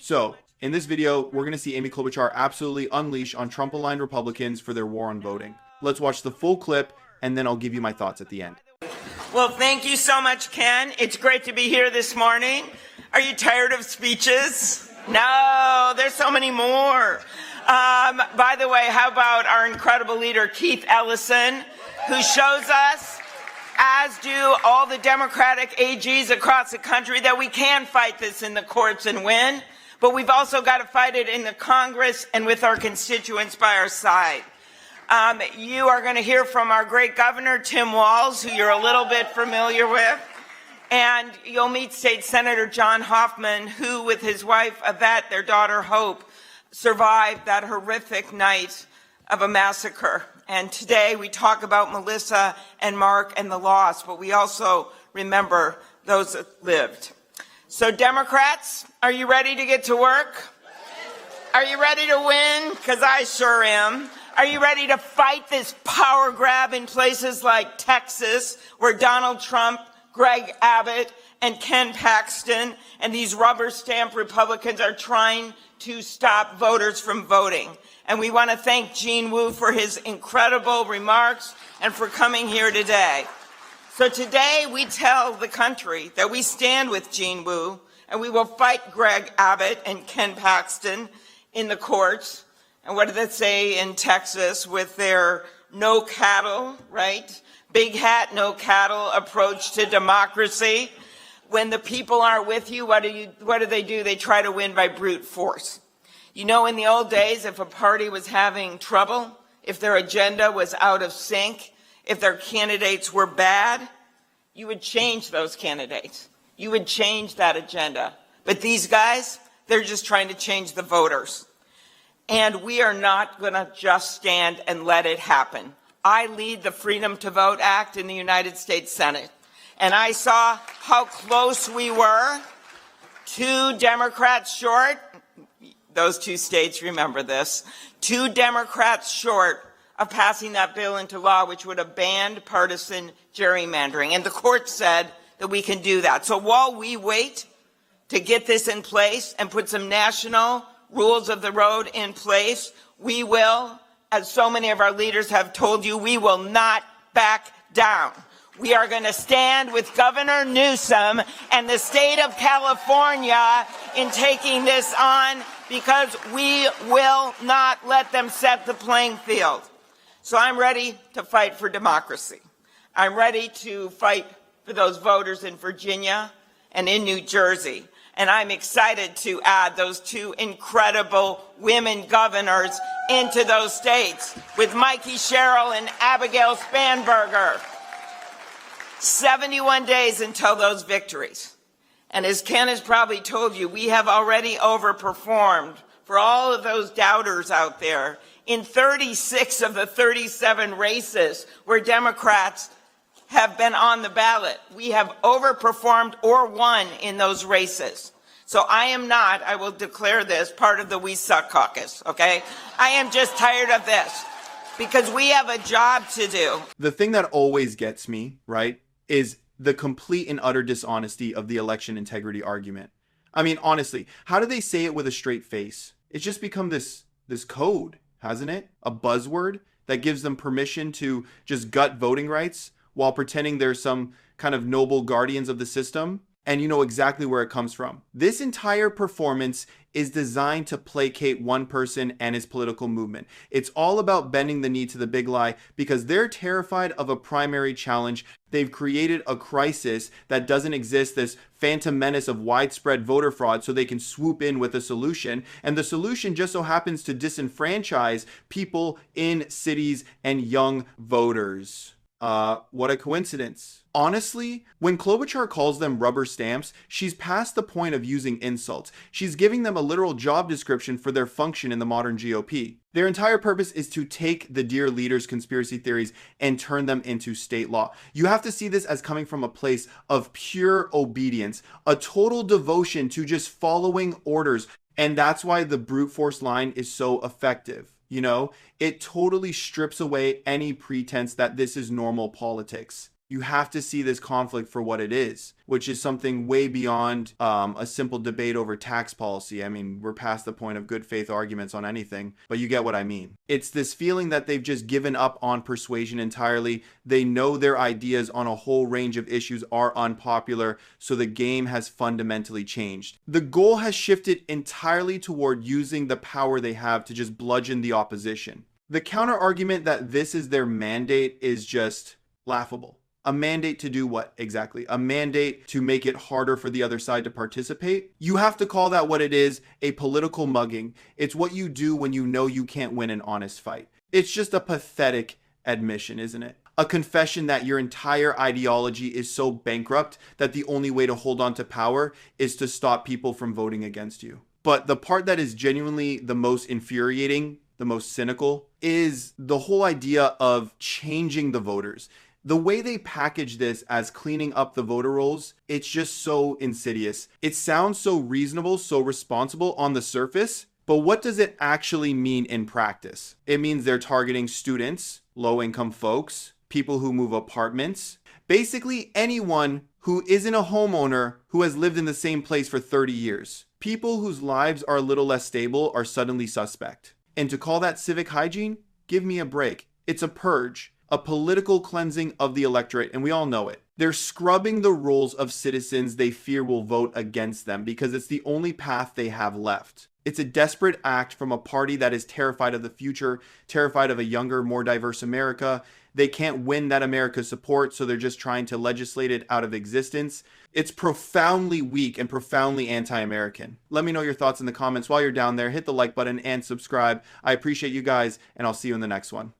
So, in this video, we're going to see Amy Klobuchar absolutely unleash on Trump-aligned Republicans for their war on voting. Let's watch the full clip, and then I'll give you my thoughts at the end. Well, thank you so much, Ken. It's great to be here this morning. Are you tired of speeches? No, there's so many more. By the way, how about our incredible leader, Keith Ellison, who shows us, as do all the Democratic AGs across the country, that we can fight this in the courts and win, but we've also got to fight it in the Congress and with our constituents by our side. You are going to hear from our great governor, Tim Walz, who you're a little bit familiar with, and you'll meet State Senator John Hoffman, who, with his wife, Yvette, their daughter, Hope, survived that horrific night of a massacre. And today we talk about Melissa and Mark and the loss, but we also remember those that lived. So Democrats, are you ready to get to work? Are you ready to win? Because I sure am. Are you ready to fight this power grab in places like Texas, where Donald Trump, Greg Abbott, and Ken Paxton and these rubber stamp Republicans are trying to stop voters from voting? And we want to thank Gene Wu for his incredible remarks and for coming here today. So today we tell the country that we stand with Gene Wu, and we will fight Greg Abbott and Ken Paxton in the courts. And what do they say in Texas with their no cattle, right? Big hat, no cattle approach to democracy. When the people aren't with you, what do they do? They try to win by brute force. You know, in the old days, if a party was having trouble, if their agenda was out of sync, if their candidates were bad, you would change those candidates. You would change that agenda. But these guys, they're just trying to change the voters. And we are not going to just stand and let it happen. I lead the Freedom to Vote Act in the United States Senate. And I saw how close we were, 2 Democrats short. Those 2 states remember this. 2 Democrats short of passing that bill into law, which would have banned partisan gerrymandering. And the court said that we can do that. So while we wait to get this in place and put some national rules of the road in place, we will, as so many of our leaders have told you, we will not back down. We are going to stand with Governor Newsom and the state of California in taking this on, because we will not let them set the playing field. So I'm ready to fight for democracy. I'm ready to fight for those voters in Virginia and in New Jersey. And I'm excited to add those 2 incredible women governors into those states with Mikey Sherrill and Abigail Spanberger. 71 days until those victories. And as Ken has probably told you, we have already overperformed for all of those doubters out there in 36 of the 37 races where Democrats have been on the ballot. We have overperformed or won in those races. So I am not, I will declare this, part of the We Suck caucus, okay? I am just tired of this because we have a job to do. The thing that always gets me, right, is the complete and utter dishonesty of the election integrity argument. I mean, honestly, how do they say it with a straight face? It's just become this code, hasn't it? A buzzword that gives them permission to just gut voting rights while pretending they're some kind of noble guardians of the system. And you know exactly where it comes from. This entire performance is designed to placate one person and his political movement. It's all about bending the knee to the big lie because they're terrified of a primary challenge. They've created a crisis that doesn't exist, this phantom menace of widespread voter fraud, so they can swoop in with a solution. And the solution just so happens to disenfranchise people in cities and young voters. What a coincidence. Honestly, when Klobuchar calls them rubber stamps, she's past the point of using insults. She's giving them a literal job description for their function in the modern GOP. Their entire purpose is to take the dear leaders' conspiracy theories and turn them into state law. You have to see this as coming from a place of pure obedience, a total devotion to just following orders. And that's why the brute force line is so effective. You know, it totally strips away any pretense that this is normal politics. You have to see this conflict for what it is, which is something way beyond a simple debate over tax policy. I mean, we're past the point of good faith arguments on anything, but you get what I mean. It's this feeling that they've just given up on persuasion entirely. They know their ideas on a whole range of issues are unpopular, so the game has fundamentally changed. The goal has shifted entirely toward using the power they have to just bludgeon the opposition. The counter argument that this is their mandate is just laughable. A mandate to do what exactly? A mandate to make it harder for the other side to participate? You have to call that what it is, a political mugging. It's what you do when you know you can't win an honest fight. It's just a pathetic admission, isn't it? A confession that your entire ideology is so bankrupt that the only way to hold on to power is to stop people from voting against you. But the part that is genuinely the most infuriating, the most cynical, is the whole idea of changing the voters. The way they package this as cleaning up the voter rolls, it's just so insidious. It sounds so reasonable, so responsible on the surface, but what does it actually mean in practice? It means they're targeting students, low-income folks, people who move apartments, basically anyone who isn't a homeowner who has lived in the same place for 30 years. People whose lives are a little less stable are suddenly suspect. And to call that civic hygiene? Give me a break. It's a purge. A political cleansing of the electorate, and we all know it. They're scrubbing the rolls of citizens they fear will vote against them because it's the only path they have left. It's a desperate act from a party that is terrified of the future, terrified of a younger, more diverse America. They can't win that America's support, so they're just trying to legislate it out of existence. It's profoundly weak and profoundly anti-American. Let me know your thoughts in the comments while you're down there. Hit the like button and subscribe. I appreciate you guys, and I'll see you in the next one.